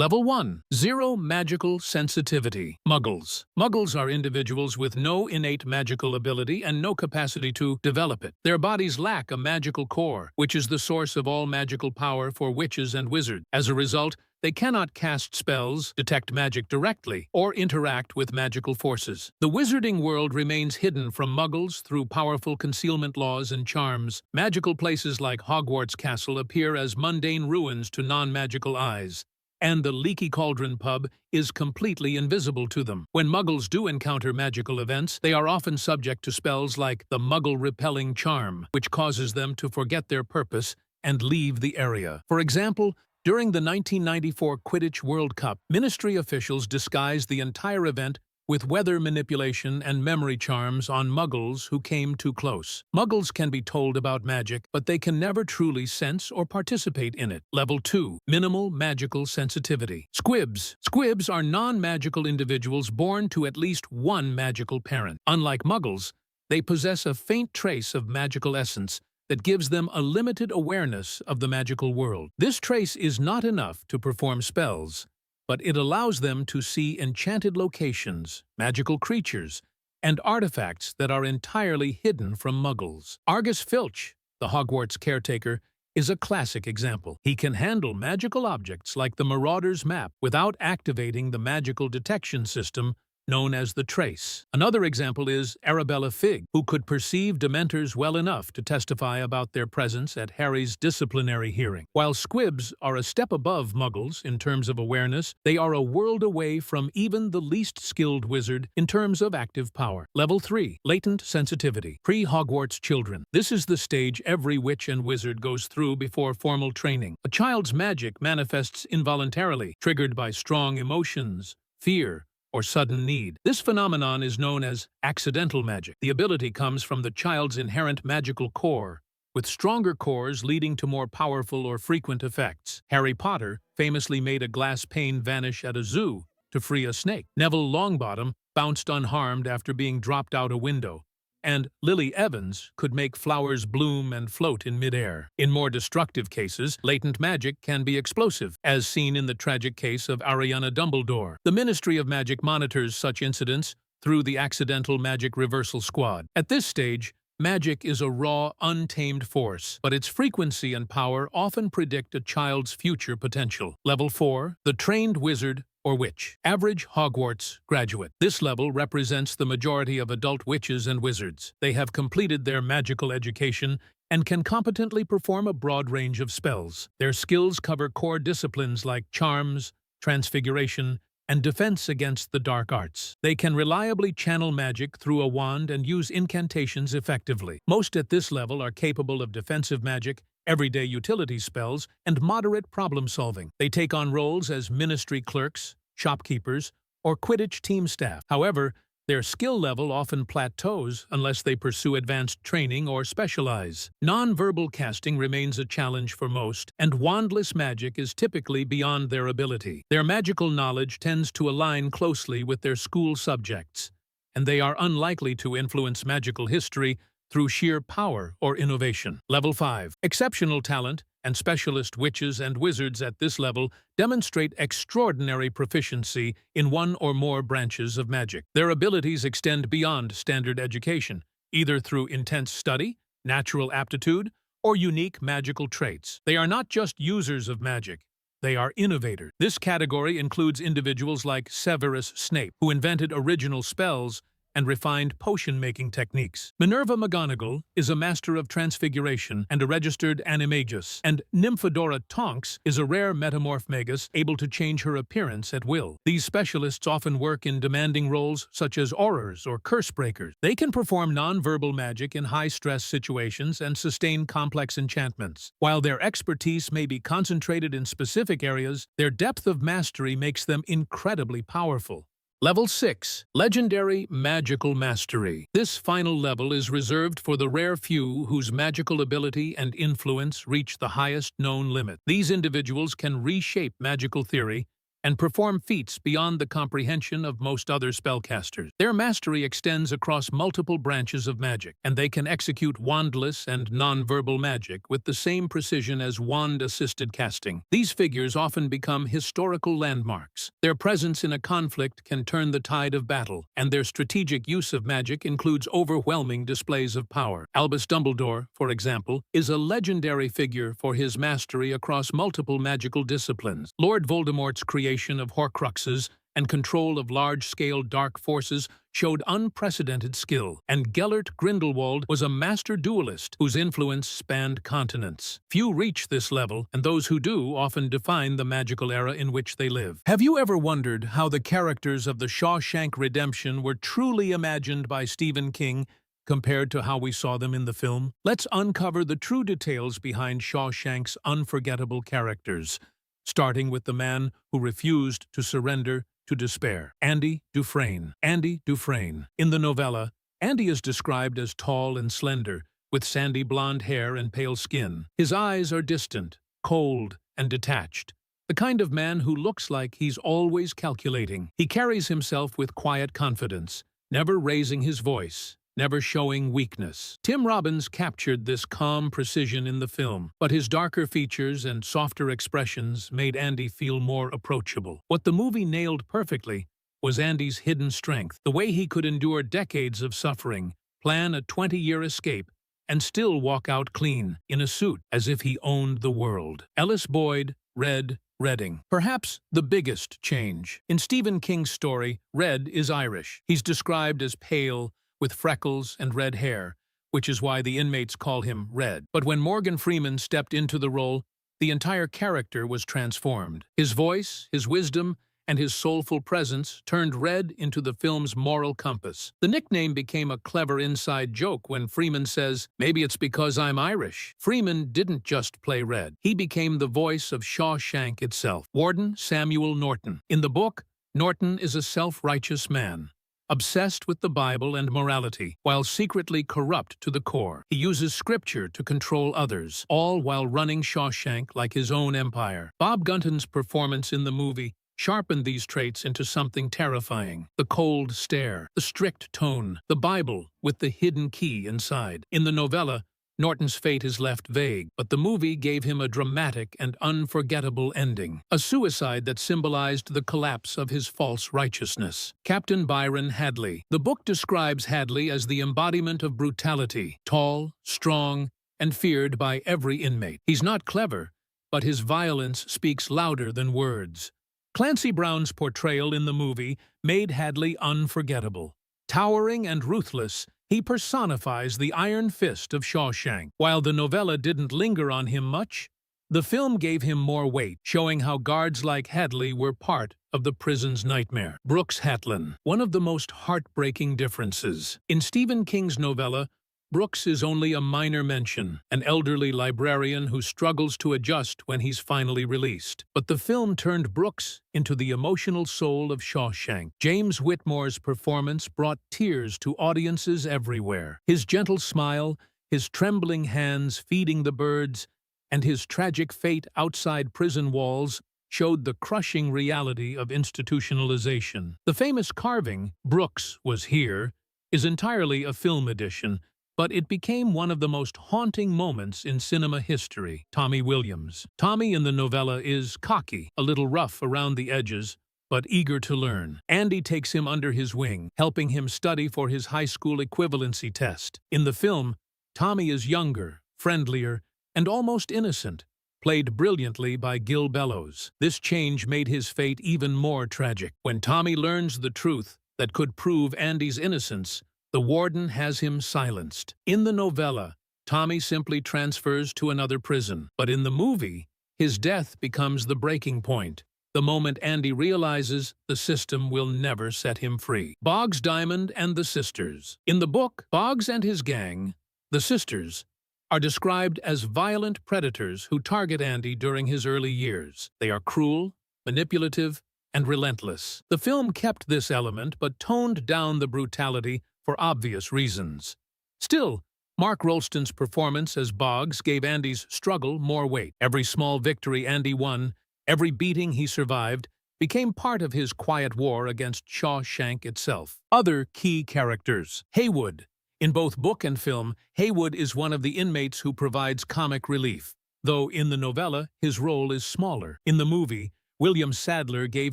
Level 1. Zero magical sensitivity. Muggles. Muggles are individuals with no innate magical ability and no capacity to develop it. Their bodies lack a magical core, which is the source of all magical power for witches and wizards. As a result, they cannot cast spells, detect magic directly, or interact with magical forces. The wizarding world remains hidden from Muggles through powerful concealment laws and charms. Magical places like Hogwarts Castle appear as mundane ruins to non-magical eyes, and the Leaky Cauldron pub is completely invisible to them. When Muggles do encounter magical events, they are often subject to spells like the Muggle-repelling charm, which causes them to forget their purpose and leave the area. For example, during the 1994 Quidditch World Cup, Ministry officials disguised the entire event with weather manipulation and memory charms on Muggles who came too close. Muggles can be told about magic, but they can never truly sense or participate in it. Level 2. Minimal magical sensitivity. Squibs. Squibs are non-magical individuals born to at least one magical parent. Unlike Muggles, they possess a faint trace of magical essence that gives them a limited awareness of the magical world. This trace is not enough to perform spells, but it allows them to see enchanted locations, magical creatures, and artifacts that are entirely hidden from Muggles. Argus Filch, the Hogwarts caretaker, is a classic example. He can handle magical objects like the Marauder's map without activating the magical detection system known as the Trace. Another example is Arabella Figg, who could perceive Dementors well enough to testify about their presence at Harry's disciplinary hearing. While Squibs are a step above Muggles in terms of awareness, they are a world away from even the least skilled wizard in terms of active power. Level 3. Latent sensitivity. Pre-Hogwarts children. This is the stage every witch and wizard goes through before formal training. A child's magic manifests involuntarily, triggered by strong emotions, fear, or sudden need. This phenomenon is known as accidental magic. The ability comes from the child's inherent magical core, with stronger cores leading to more powerful or frequent effects. Harry Potter famously made a glass pane vanish at a zoo to free a snake. Neville Longbottom bounced unharmed after being dropped out a window, and Lily Evans could make flowers bloom and float in midair. In more destructive cases, latent magic can be explosive, as seen in the tragic case of Ariana Dumbledore. The Ministry of Magic monitors such incidents through the Accidental Magic Reversal Squad. At this stage, magic is a raw, untamed force, but its frequency and power often predict a child's future potential. Level 4. The Trained Wizard or Witch. Average Hogwarts graduate. This level represents the majority of adult witches and wizards. They have completed their magical education and can competently perform a broad range of spells. Their skills cover core disciplines like charms, transfiguration, and defense against the dark arts. They can reliably channel magic through a wand and use incantations effectively. Most at this level are capable of defensive magic, everyday utility spells, and moderate problem-solving. They take on roles as ministry clerks, shopkeepers, or Quidditch team staff. However, their skill level often plateaus unless they pursue advanced training or specialize. Non-verbal casting remains a challenge for most, and wandless magic is typically beyond their ability. Their magical knowledge tends to align closely with their school subjects, and they are unlikely to influence magical history through sheer power or innovation. Level 5. Exceptional talent and specialist witches and wizards at this level demonstrate extraordinary proficiency in one or more branches of magic. Their abilities extend beyond standard education, either through intense study, natural aptitude, or unique magical traits. They are not just users of magic, they are innovators. This category includes individuals like Severus Snape, who invented original spells and refined potion-making techniques. Minerva McGonagall is a master of transfiguration and a registered animagus, and Nymphadora Tonks is a rare metamorph magus able to change her appearance at will. These specialists often work in demanding roles such as aurors or curse breakers. They can perform non-verbal magic in high-stress situations and sustain complex enchantments. While their expertise may be concentrated in specific areas, their depth of mastery makes them incredibly powerful. Level 6. Legendary Magical Mastery. This final level is reserved for the rare few whose magical ability and influence reach the highest known limit. These individuals can reshape magical theory, and perform feats beyond the comprehension of most other spellcasters. Their mastery extends across multiple branches of magic, and they can execute wandless and non-verbal magic with the same precision as wand-assisted casting. These figures often become historical landmarks. Their presence in a conflict can turn the tide of battle, and their strategic use of magic includes overwhelming displays of power. Albus Dumbledore, for example, is a legendary figure for his mastery across multiple magical disciplines. Lord Voldemort's creation of Horcruxes and control of large-scale dark forces showed unprecedented skill, and Grindelwald was a master duelist whose influence spanned continents. Few reach this level, and those who do often define the magical era in which they live. Have you ever wondered how the characters of The Shawshank Redemption were truly imagined by Stephen King compared to how we saw them in the film? Let's uncover the true details behind Shawshank's unforgettable characters, starting with the man who refused to surrender to despair, Andy Dufresne. Andy Dufresne. In the novella, Andy is described as tall and slender, with sandy blonde hair and pale skin. His eyes are distant, cold, and detached, the kind of man who looks like he's always calculating. He carries himself with quiet confidence, never raising his voice, never showing weakness. Tim Robbins captured this calm precision in the film, but his darker features and softer expressions made Andy feel more approachable. What the movie nailed perfectly was Andy's hidden strength, the way he could endure decades of suffering, plan a 20-year escape, and still walk out clean, in a suit, as if he owned the world. Ellis Boyd, Red Redding. Perhaps the biggest change. In Stephen King's story, Red is Irish. He's described as pale, with freckles and red hair, which is why the inmates call him Red. But when Morgan Freeman stepped into the role, the entire character was transformed. His voice, his wisdom, and his soulful presence turned Red into the film's moral compass. The nickname became a clever inside joke when Freeman says, "Maybe it's because I'm Irish." Freeman didn't just play Red. He became the voice of Shawshank itself. Warden Samuel Norton. In the book, Norton is a self-righteous man, obsessed with the Bible and morality, while secretly corrupt to the core. He uses scripture to control others, all while running Shawshank like his own empire. Bob Gunton's performance in the movie sharpened these traits into something terrifying. The cold stare, the strict tone, the Bible with the hidden key inside. In the novella, Norton's fate is left vague, but the movie gave him a dramatic and unforgettable ending, a suicide that symbolized the collapse of his false righteousness. Captain Byron Hadley. The book describes Hadley as the embodiment of brutality, tall, strong, and feared by every inmate. He's not clever, but his violence speaks louder than words. Clancy Brown's portrayal in the movie made Hadley unforgettable. Towering and ruthless, he personifies the iron fist of Shawshank. While the novella didn't linger on him much, the film gave him more weight, showing how guards like Hadley were part of the prison's nightmare. Brooks Hatlin. One of the most heartbreaking differences. In Stephen King's novella, Brooks is only a minor mention, an elderly librarian who struggles to adjust when he's finally released. But the film turned Brooks into the emotional soul of Shawshank. James Whitmore's performance brought tears to audiences everywhere. His gentle smile, his trembling hands feeding the birds, and his tragic fate outside prison walls showed the crushing reality of institutionalization. The famous carving, "Brooks was here," is entirely a film edition, but it became one of the most haunting moments in cinema history. Tommy Williams. Tommy in the novella is cocky, a little rough around the edges, but eager to learn. Andy takes him under his wing, helping him study for his high school equivalency test. In the film, Tommy is younger, friendlier, and almost innocent, played brilliantly by Gil Bellows. This change made his fate even more tragic. When Tommy learns the truth that could prove Andy's innocence, the warden has him silenced. In the novella, Tommy simply transfers to another prison. But in the movie, his death becomes the breaking point, the moment Andy realizes the system will never set him free. Boggs Diamond and the Sisters. In the book, Boggs and his gang, the Sisters, are described as violent predators who target Andy during his early years. They are cruel, manipulative, and relentless. The film kept this element but toned down the brutality for obvious reasons. Still, Mark Rolston's performance as Boggs gave Andy's struggle more weight. Every small victory Andy won, every beating he survived, became part of his quiet war against Shawshank itself. Other key characters. Haywood. In both book and film, Haywood is one of the inmates who provides comic relief, though in the novella, his role is smaller. In the movie, William Sadler gave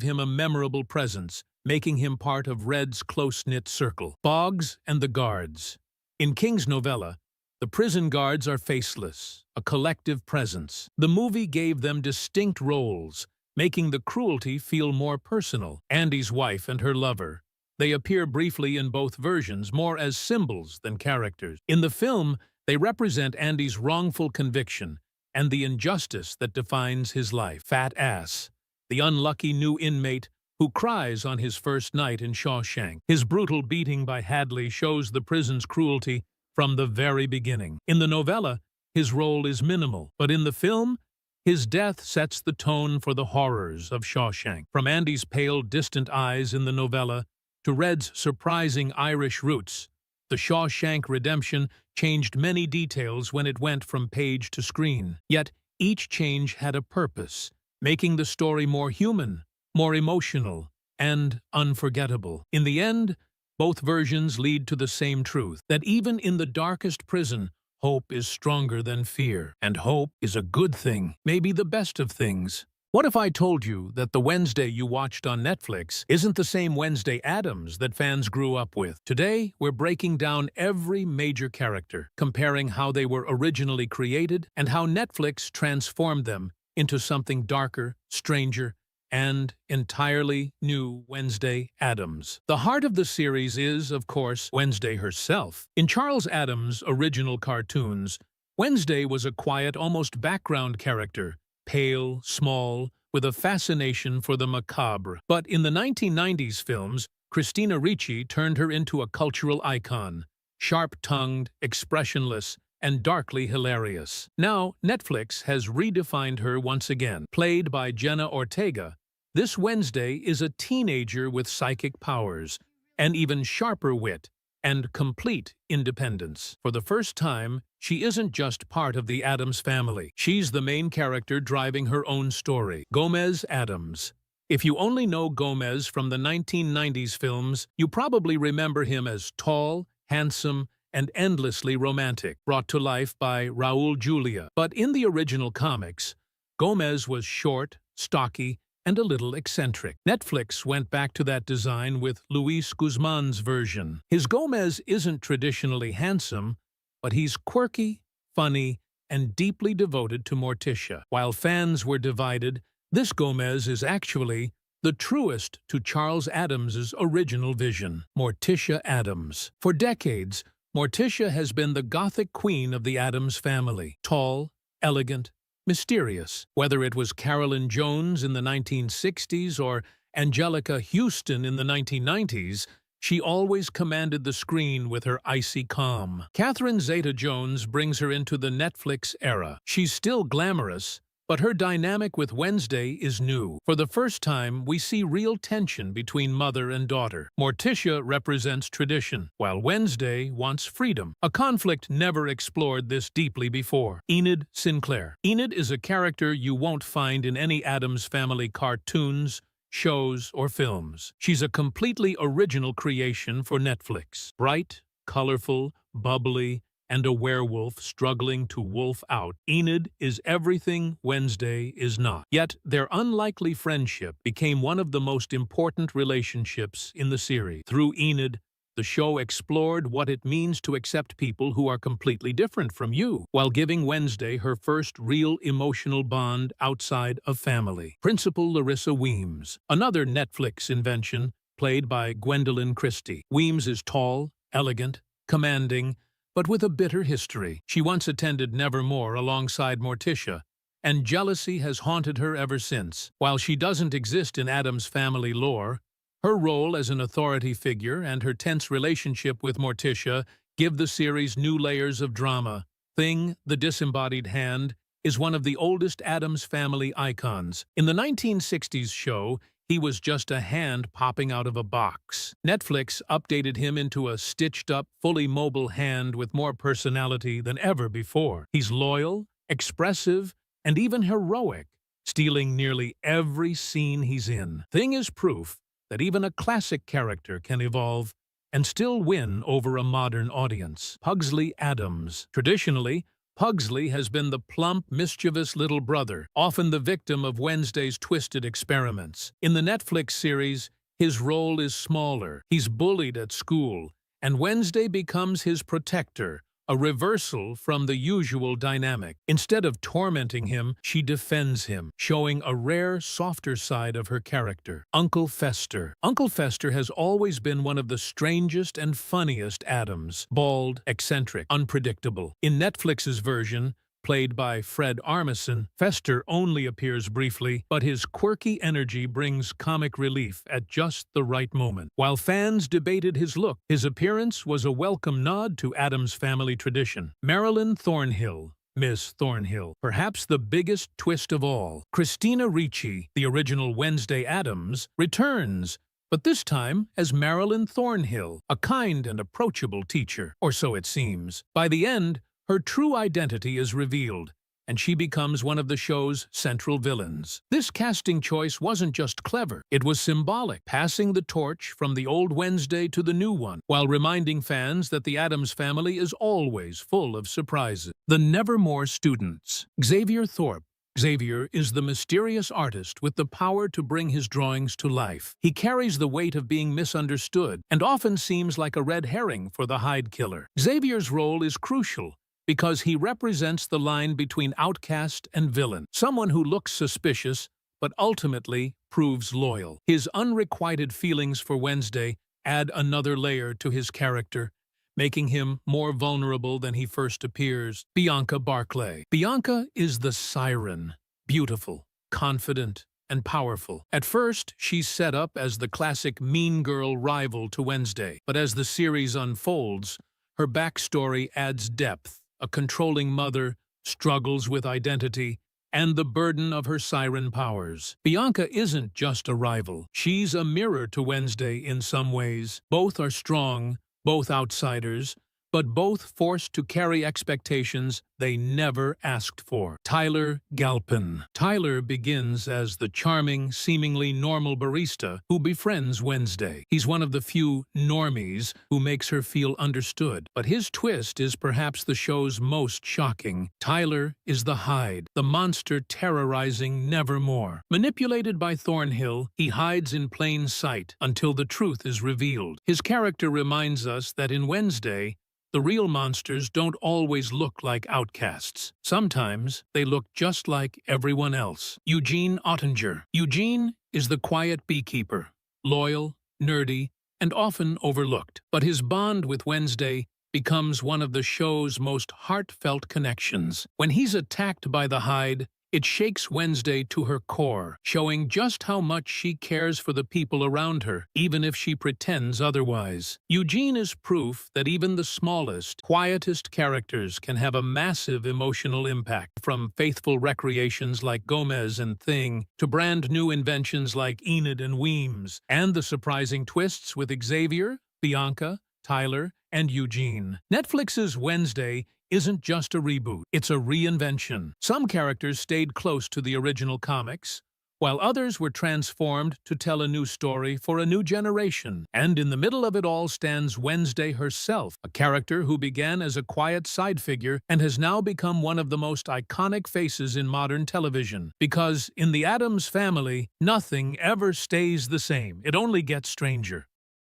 him a memorable presence, making him part of Red's close-knit circle. Boggs and the Guards. In King's novella, the prison guards are faceless, a collective presence. The movie gave them distinct roles, making the cruelty feel more personal. Andy's wife and her lover. They appear briefly in both versions, more as symbols than characters. In the film, they represent Andy's wrongful conviction and the injustice that defines his life. Fat Ass, the unlucky new inmate who cries on his first night in Shawshank. His brutal beating by Hadley shows the prison's cruelty from the very beginning. In the novella, his role is minimal, but in the film, his death sets the tone for the horrors of Shawshank. From Andy's pale, distant eyes in the novella to Red's surprising Irish roots, the Shawshank Redemption changed many details when it went from page to screen. Yet, each change had a purpose, making the story more human, more emotional, and unforgettable. In the end, both versions lead to the same truth, that even in the darkest prison, hope is stronger than fear. And hope is a good thing, maybe the best of things. What if I told you that the Wednesday you watched on Netflix isn't the same Wednesday Addams that fans grew up with? Today, we're breaking down every major character, comparing how they were originally created and how Netflix transformed them into something darker, stranger, and entirely new Wednesday Addams. The heart of the series is, of course, Wednesday herself. In Charles Addams' original cartoons, Wednesday was a quiet, almost background character, pale, small, with a fascination for the macabre. But in the 1990s films, Christina Ricci turned her into a cultural icon, sharp-tongued, expressionless, and darkly hilarious. Now, Netflix has redefined her once again. Played by Jenna Ortega, this Wednesday is a teenager with psychic powers, an even sharper wit, and complete independence. For the first time, she isn't just part of the Addams family. She's the main character driving her own story. Gomez Addams. If you only know Gomez from the 1990s films, you probably remember him as tall, handsome, and endlessly romantic, brought to life by Raul Julia. But in the original comics, Gomez was short, stocky, and a little eccentric. Netflix went back to that design with Luis Guzman's version. His Gomez isn't traditionally handsome, but he's quirky, funny, and deeply devoted to Morticia. While fans were divided, this Gomez is actually the truest to Charles Addams's original vision. Morticia Addams. For decades, Morticia has been the Gothic queen of the Addams family. Tall, elegant, mysterious. Whether it was Carolyn Jones in the 1960s or Angelica Houston in the 1990s, she always commanded the screen with her icy calm. Catherine Zeta-Jones brings her into the Netflix era. She's still glamorous, but her dynamic with Wednesday is new. For the first time, we see real tension between mother and daughter. Morticia represents tradition, while Wednesday wants freedom. A conflict never explored this deeply before. Enid Sinclair. Enid is a character you won't find in any Addams Family cartoons, shows, or films. She's a completely original creation for Netflix. Bright, colorful, bubbly, and a werewolf struggling to wolf out, Enid is everything Wednesday is not. Yet, their unlikely friendship became one of the most important relationships in the series. Through Enid, the show explored what it means to accept people who are completely different from you, while giving Wednesday her first real emotional bond outside of family. Principal Larissa Weems, another Netflix invention, played by Gwendolyn Christie. Weems is tall, elegant, commanding, but with a bitter history. She once attended Nevermore alongside Morticia, and jealousy has haunted her ever since. While she doesn't exist in Addams family lore, her role as an authority figure and her tense relationship with Morticia give the series new layers of drama. Thing, the disembodied hand, is one of the oldest Addams family icons. In the 1960s show, he was just a hand popping out of a box. Netflix updated him into a stitched-up, fully mobile hand with more personality than ever before. He's loyal, expressive, and even heroic, stealing nearly every scene he's in. Thing is proof that even a classic character can evolve and still win over a modern audience. Pugsley Addams. Traditionally, Pugsley has been the plump, mischievous little brother, often the victim of Wednesday's twisted experiments. In the Netflix series, his role is smaller. He's bullied at school, and Wednesday becomes his protector, a reversal from the usual dynamic. Instead of tormenting him, she defends him, showing a rare, softer side of her character. Uncle Fester. Uncle Fester has always been one of the strangest and funniest Addams. Bald, eccentric, unpredictable. In Netflix's version, played by Fred Armisen, Fester only appears briefly, but his quirky energy brings comic relief at just the right moment. While fans debated his look, his appearance was a welcome nod to Addams family tradition. Marilyn Thornhill. Miss Thornhill. Perhaps the biggest twist of all. Christina Ricci, the original Wednesday Addams, returns, but this time as Marilyn Thornhill, a kind and approachable teacher, or so it seems. By the end, her true identity is revealed, and she becomes one of the show's central villains. This casting choice wasn't just clever, it was symbolic, passing the torch from the old Wednesday to the new one, while reminding fans that the Addams family is always full of surprises. The Nevermore Students. Xavier Thorpe. Xavier is the mysterious artist with the power to bring his drawings to life. He carries the weight of being misunderstood, and often seems like a red herring for the Hyde killer. Xavier's role is crucial, because he represents the line between outcast and villain, someone who looks suspicious but ultimately proves loyal. His unrequited feelings for Wednesday add another layer to his character, making him more vulnerable than he first appears. Bianca Barclay. Bianca is the siren, beautiful, confident, and powerful. At first, she's set up as the classic mean girl rival to Wednesday, but as the series unfolds, her backstory adds depth. A controlling mother, struggles with identity, and the burden of her siren powers. Bianca isn't just a rival. She's a mirror to Wednesday in some ways. Both are strong, both outsiders, but both forced to carry expectations they never asked for. Tyler Galpin. Tyler begins as the charming, seemingly normal barista who befriends Wednesday. He's one of the few normies who makes her feel understood. But his twist is perhaps the show's most shocking. Tyler is the Hyde, the monster terrorizing Nevermore. Manipulated by Thornhill, he hides in plain sight until the truth is revealed. His character reminds us that in Wednesday, the real monsters don't always look like outcasts. Sometimes they look just like everyone else. Eugene Ottinger. Eugene is the quiet beekeeper, loyal, nerdy, and often overlooked. But his bond with Wednesday becomes one of the show's most heartfelt connections. When he's attacked by the Hyde, it shakes Wednesday to her core, showing just how much she cares for the people around her, even if she pretends otherwise. Eugene is proof that even the smallest, quietest characters can have a massive emotional impact, from faithful recreations like Gomez and Thing to brand new inventions like Enid and Weems, and the surprising twists with Xavier, Bianca, Tyler, and Eugene. Netflix's Wednesday isn't just a reboot, it's a reinvention. Some characters stayed close to the original comics, while others were transformed to tell a new story for a new generation. And in the middle of it all stands Wednesday herself, a character who began as a quiet side figure and has now become one of the most iconic faces in modern television. Because in the Addams family, nothing ever stays the same. It only gets stranger.